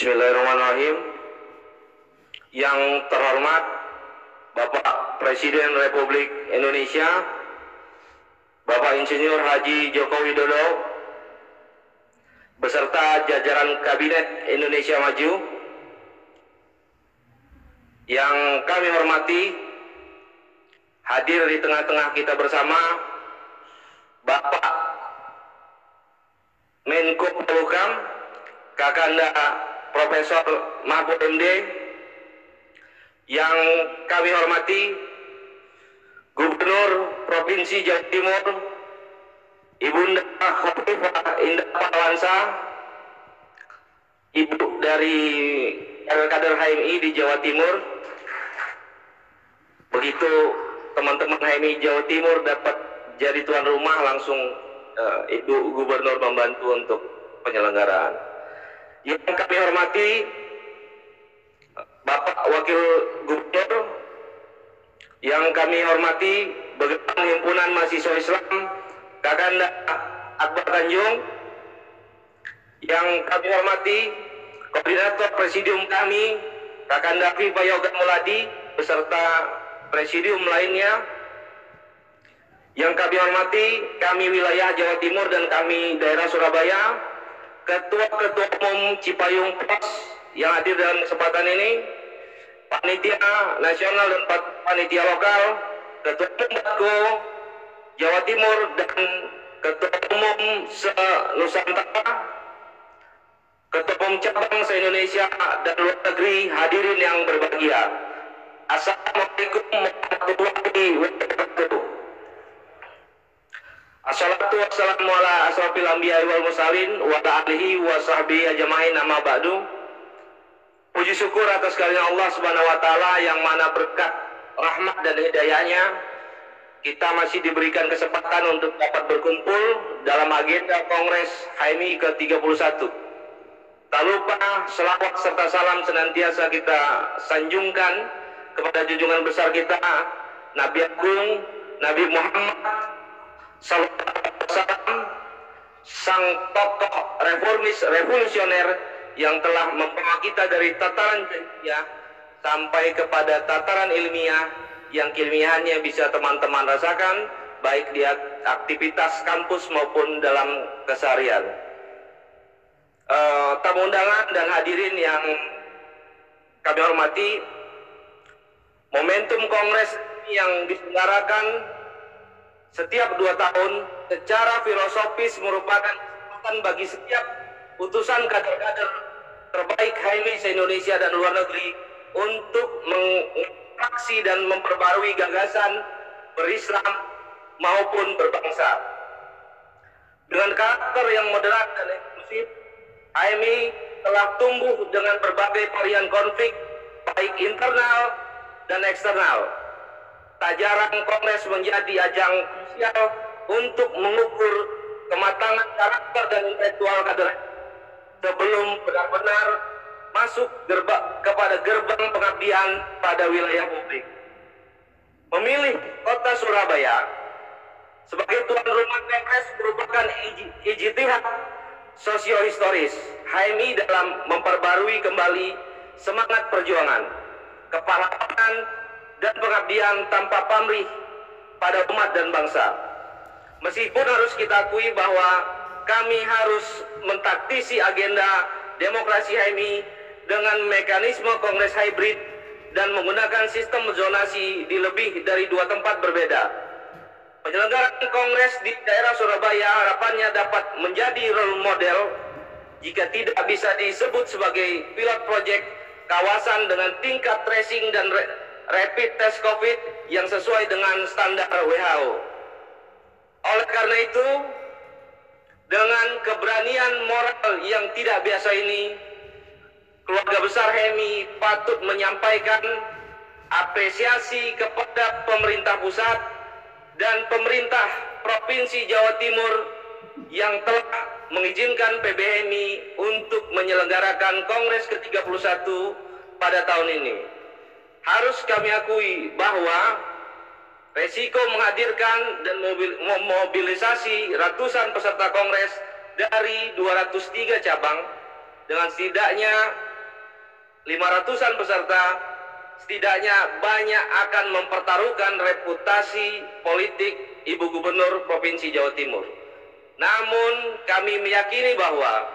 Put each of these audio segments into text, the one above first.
Bismillahirrahmanirrahim. Yang terhormat Bapak Presiden Republik Indonesia, Bapak Insinyur Haji Joko Widodo, beserta jajaran Kabinet Indonesia Maju. Yang kami hormati, hadir di tengah-tengah kita bersama Bapak Menko Polhukam, Kakanda Profesor Mahfud MD. Yang kami hormati Gubernur Provinsi Jawa Timur, Ibunda Khofifah Indah Parawansa, Ibu dari kader HMI di Jawa Timur. Begitu teman-teman HMI Jawa Timur dapat jadi tuan rumah, langsung Ibu Gubernur membantu untuk penyelenggaraan. Yang kami hormati Bapak Wakil Gubernur, yang kami hormati Begelang Himpunan Mahasiswa Islam Kakanda Akbar Tanjung, yang kami hormati Koordinator Presidium kami Kakanda Viva Yoga Muladi beserta Presidium lainnya, yang kami hormati kami wilayah Jawa Timur dan kami daerah Surabaya, Ketua-Ketua Umum Cipayung Pos yang hadir dalam kesempatan ini, Panitia Nasional dan Panitia Lokal, Ketua Umum Batko Jawa Timur dan Ketua Umum se-Nusantara, Ketua Umum Cabang se-Indonesia dan luar negeri, hadirin yang berbahagia. Assalamualaikum warahmatullahi wabarakatuh. Assalatu wassalamu ala asrofil anbiya'i wal mursalin wa ala alihi wa sahbihi ajma'in, amma ba'du. Puji syukur atas karunia Allah Subhanahu wa taala yang mana berkat rahmat dan hidayahnya kita masih diberikan kesempatan untuk dapat berkumpul dalam agenda Kongres HMI ke-31. Tak lupa selawat serta salam senantiasa kita sanjungkan kepada junjungan besar kita Nabi Agung Nabi Muhammad SAW, sang tokoh reformis revolusioner yang telah membawa kita dari tataran ilmiah sampai kepada tataran ilmiah yang keilmiahannya bisa teman-teman rasakan baik di aktivitas kampus maupun dalam keseharian. Tamu undangan dan hadirin yang kami hormati, momentum kongres yang diselenggarakan setiap 2 tahun secara filosofis merupakan kesempatan bagi setiap utusan kader-kader terbaik HMI se-Indonesia dan luar negeri untuk mengaksi dan memperbarui gagasan berislam maupun berbangsa. Dengan karakter yang moderat dan inklusif, HMI telah tumbuh dengan berbagai varian konflik baik internal dan eksternal. Tak jarang kongres menjadi ajang krusial untuk mengukur kematangan karakter dan intelektual kader sebelum benar-benar masuk kepada gerbang pengabdian pada wilayah publik. Memilih kota Surabaya sebagai tuan rumah kongres merupakan ijtihad sosiohistoris HMI dalam memperbarui kembali semangat perjuangan, kepahlawanan dan pengabdian tanpa pamrih pada umat dan bangsa. Meskipun harus kita akui bahwa kami harus mentaktisi agenda demokrasi HMI dengan mekanisme kongres hybrid dan menggunakan sistem zonasi di lebih dari 2 tempat berbeda. Penyelenggaraan kongres di daerah Surabaya harapannya dapat menjadi role model jika tidak bisa disebut sebagai pilot project kawasan dengan tingkat tracing dan rapid test COVID yang sesuai dengan standar WHO. Oleh karena itu, dengan keberanian moral yang tidak biasa ini, keluarga besar HMI patut menyampaikan apresiasi kepada pemerintah pusat dan pemerintah Provinsi Jawa Timur yang telah mengizinkan PBHMI untuk menyelenggarakan Kongres ke-31 pada tahun ini. Harus kami akui bahwa resiko menghadirkan dan memobilisasi ratusan peserta kongres dari 203 cabang dengan setidaknya 500-an peserta setidaknya banyak akan mempertaruhkan reputasi politik Ibu Gubernur Provinsi Jawa Timur. Namun kami meyakini bahwa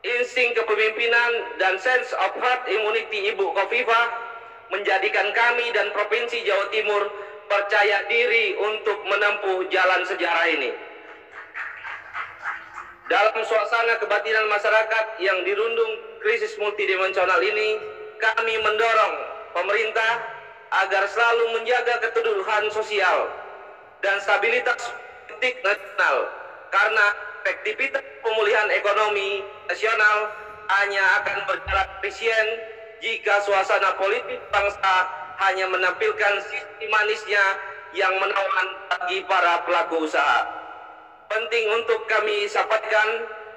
insting kepemimpinan dan sense of herd immunity Ibu Khofifah menjadikan kami dan Provinsi Jawa Timur percaya diri untuk menempuh jalan sejarah ini. Dalam suasana kebatinan masyarakat yang dirundung krisis multidimensional ini, kami mendorong pemerintah agar selalu menjaga keteduhan sosial dan stabilitas politik nasional, karena efektivitas pemulihan ekonomi nasional hanya akan berjalan efisien jika suasana politik bangsa hanya menampilkan sisi manisnya yang menawan bagi para pelaku usaha. Penting untuk kami sampaikan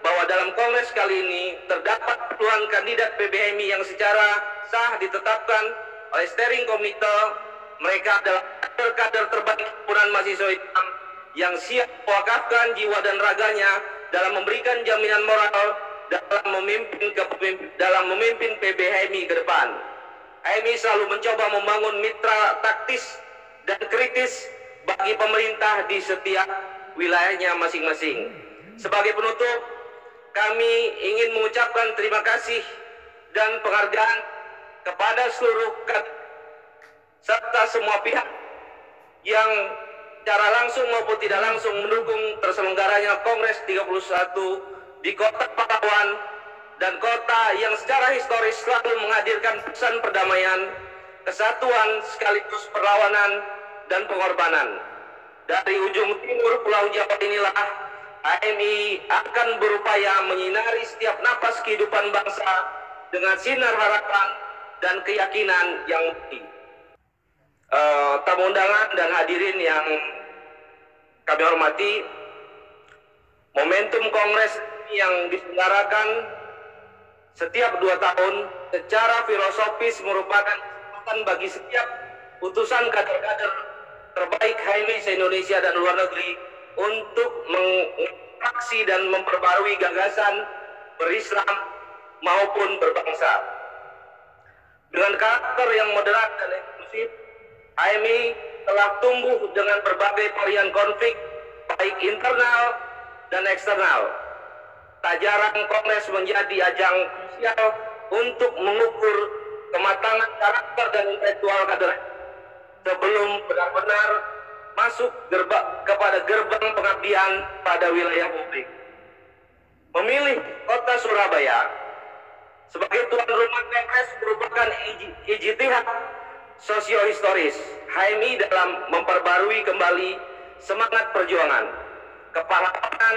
bahwa dalam Kongres kali ini terdapat puluhan kandidat PBHMI yang secara sah ditetapkan oleh Steering Committee. Mereka adalah kader-kader terbaik himpunan mahasiswa Islam yang siap mewakafkan jiwa dan raganya dalam memberikan jaminan moral dalam memimpin PBHMI ke depan. HMI selalu mencoba membangun mitra taktis dan kritis bagi pemerintah di setiap wilayahnya masing-masing. Sebagai penutup, kami ingin mengucapkan terima kasih dan penghargaan kepada seluruh serta semua pihak yang secara langsung maupun tidak langsung mendukung terselenggaranya Kongres 31 di Kota Pahlawan dan kota yang secara historis selalu menghadirkan pesan perdamaian, kesatuan sekaligus perlawanan dan pengorbanan. Dari ujung timur Pulau Jawa inilah HMI akan berupaya menyinari setiap napas kehidupan bangsa dengan sinar harapan dan keyakinan yang tinggi. Tamu undangan dan hadirin yang kami hormati, momentum Kongres yang diselenggarakan setiap 2 tahun secara filosofis merupakan kesempatan bagi setiap utusan kader-kader terbaik HMI se-Indonesia dan luar negeri untuk mengaksi dan memperbarui gagasan berislam maupun berbangsa. Dengan karakter yang moderat dan inklusif, HMI telah tumbuh dengan berbagai varian konflik baik internal dan eksternal. Tak jarang Kongres menjadi ajang krusial untuk mengukur kematangan karakter dan intelektual kader sebelum benar-benar masuk kepada gerbang pengabdian pada wilayah publik. Memilih kota Surabaya sebagai tuan rumah Kongres merupakan ijtihad sosiohistoris HMI dalam memperbarui kembali semangat perjuangan, kepahlawanan,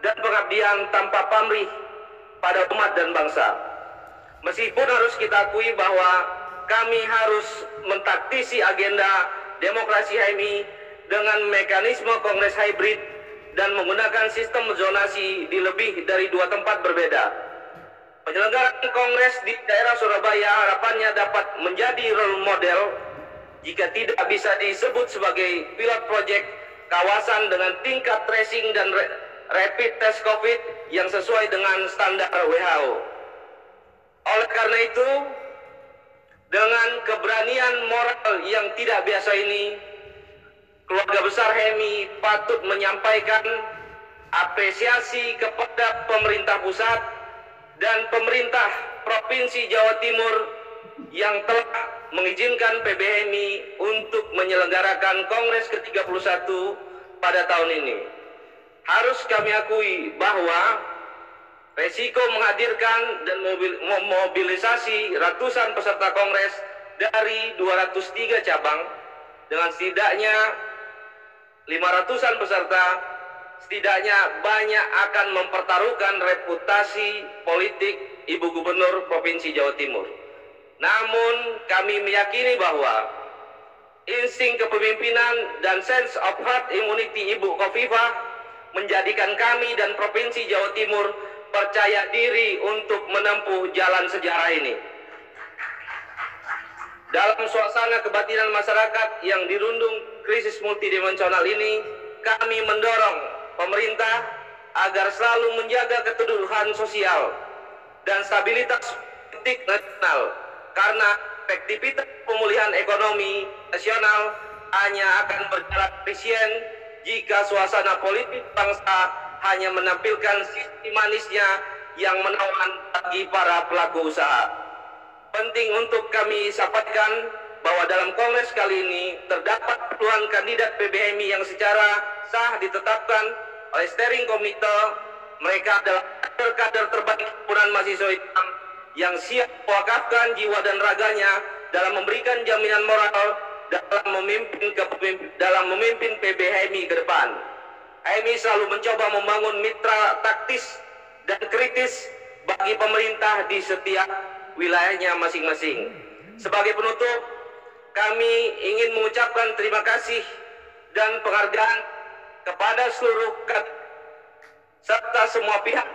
dan pengabdian tanpa pamrih pada umat dan bangsa. Meskipun harus kita akui bahwa kami harus mentaktisi agenda demokrasi HMI dengan mekanisme kongres hybrid dan menggunakan sistem zonasi di lebih dari 2 tempat berbeda. Penyelenggaraan kongres di daerah Surabaya harapannya dapat menjadi role model jika tidak bisa disebut sebagai pilot project kawasan dengan tingkat tracing dan rapid test COVID yang sesuai dengan standar WHO. Oleh karena itu, dengan keberanian moral yang tidak biasa ini, keluarga besar HMI patut menyampaikan apresiasi kepada pemerintah pusat dan pemerintah Provinsi Jawa Timur yang telah mengizinkan PBHMI untuk menyelenggarakan Kongres ke-31 pada tahun ini. Harus kami akui bahwa resiko menghadirkan dan memobilisasi ratusan peserta Kongres dari 203 cabang dengan setidaknya 500-an peserta setidaknya banyak akan mempertaruhkan reputasi politik Ibu Gubernur Provinsi Jawa Timur. Namun kami meyakini bahwa insting kepemimpinan dan sense of herd immunity Ibu Khofifah menjadikan kami dan Provinsi Jawa Timur percaya diri untuk menempuh jalan sejarah ini. Dalam suasana kebatinan masyarakat yang dirundung krisis multidimensional ini, kami mendorong pemerintah agar selalu menjaga keteduhan sosial dan stabilitas politik nasional, karena efektivitas pemulihan ekonomi nasional hanya akan berjalan efisien jika suasana politik bangsa hanya menampilkan sisi manisnya yang menawan bagi para pelaku usaha. Penting untuk kami sampaikan bahwa dalam Kongres kali ini terdapat puluhan kandidat PBHMI yang secara sah ditetapkan oleh Steering Committee. Mereka adalah kader-kader terbaik himpunan mahasiswa Islam yang siap mewakafkan jiwa dan raganya dalam memberikan jaminan moral dalam memimpin PBHMI ke depan. HMI selalu mencoba membangun mitra taktis dan kritis bagi pemerintah di setiap wilayahnya masing-masing. Sebagai penutup, kami ingin mengucapkan terima kasih dan penghargaan kepada seluruh serta semua pihak